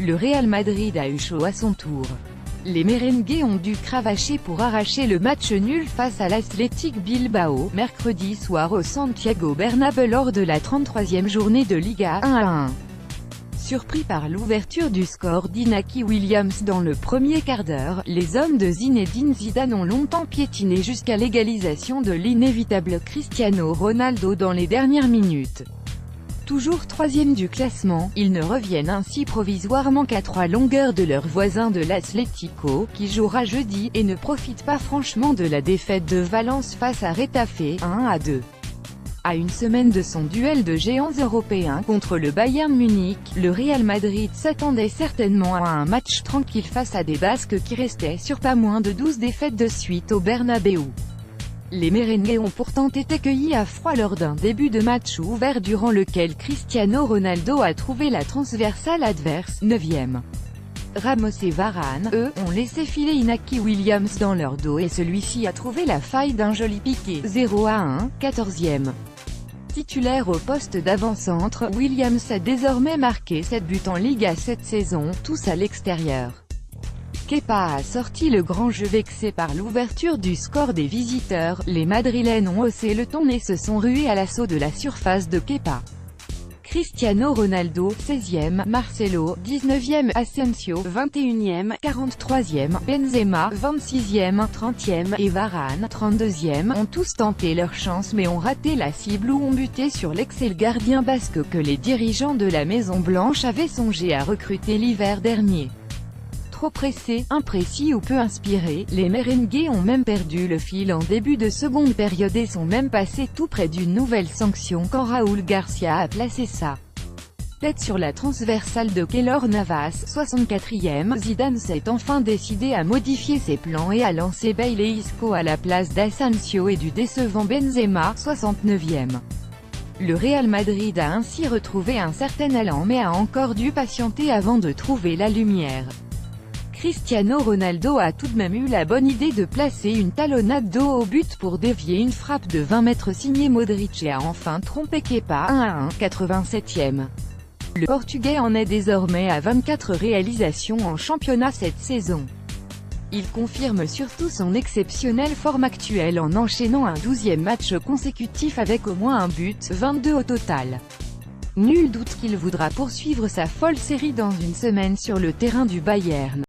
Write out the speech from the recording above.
Le Real Madrid a eu chaud à son tour. Les merengues ont dû cravacher pour arracher le match nul face à l'Athletic Bilbao, mercredi soir au Santiago Bernabéu lors de la 33e journée de Liga 1-1. Surpris par l'ouverture du score d'Inaki Williams dans le premier quart d'heure, les hommes de Zinedine Zidane ont longtemps piétiné jusqu'à l'égalisation de l'inévitable Cristiano Ronaldo dans les dernières minutes. Toujours troisième du classement, ils ne reviennent ainsi provisoirement qu'à 3 longueurs de leur voisin de l'Atlético, qui jouera jeudi, et ne profitent pas franchement de la défaite de Valence face à Retafe, 1-2. À une semaine de son duel de géants européens contre le Bayern Munich, le Real Madrid s'attendait certainement à un match tranquille face à des Basques qui restaient sur pas moins de 12 défaites de suite au Bernabéu. Les merengues ont pourtant été cueillis à froid lors d'un début de match ouvert durant lequel Cristiano Ronaldo a trouvé la transversale adverse, 9e. Ramos et Varane, eux, ont laissé filer Inaki Williams dans leur dos et celui-ci a trouvé la faille d'un joli piqué, 0-1, 14e. Titulaire au poste d'avant-centre, Williams a désormais marqué 7 buts en Liga cette saison, tous à l'extérieur. Kepa a sorti le grand jeu vexé par l'ouverture du score des visiteurs, les Madrilènes ont haussé le ton et se sont rués à l'assaut de la surface de Kepa. Cristiano Ronaldo, 16e, Marcelo, 19e, Asensio, 21e, 43e, Benzema, 26e, 30e, et Varane, 32e, ont tous tenté leur chance mais ont raté la cible ou ont buté sur l'excellent gardien basque que les dirigeants de la Maison Blanche avaient songé à recruter l'hiver dernier. Trop pressés, imprécis ou peu inspirés, les merengues ont même perdu le fil en début de seconde période et sont même passés tout près d'une nouvelle sanction quand Raúl Garcia a placé sa tête sur la transversale de Keylor Navas, 64e. Zidane s'est enfin décidé à modifier ses plans et à lancer Bailey Isco à la place d'Asensio et du décevant Benzema, 69e. Le Real Madrid a ainsi retrouvé un certain allant mais a encore dû patienter avant de trouver la lumière. Cristiano Ronaldo a tout de même eu la bonne idée de placer une talonnade dos au but pour dévier une frappe de 20 mètres signée Modric et a enfin trompé Kepa, 1-1, 87e. Le Portugais en est désormais à 24 réalisations en championnat cette saison. Il confirme surtout son exceptionnelle forme actuelle en enchaînant un 12e match consécutif avec au moins un but, 22 au total. Nul doute qu'il voudra poursuivre sa folle série dans une semaine sur le terrain du Bayern.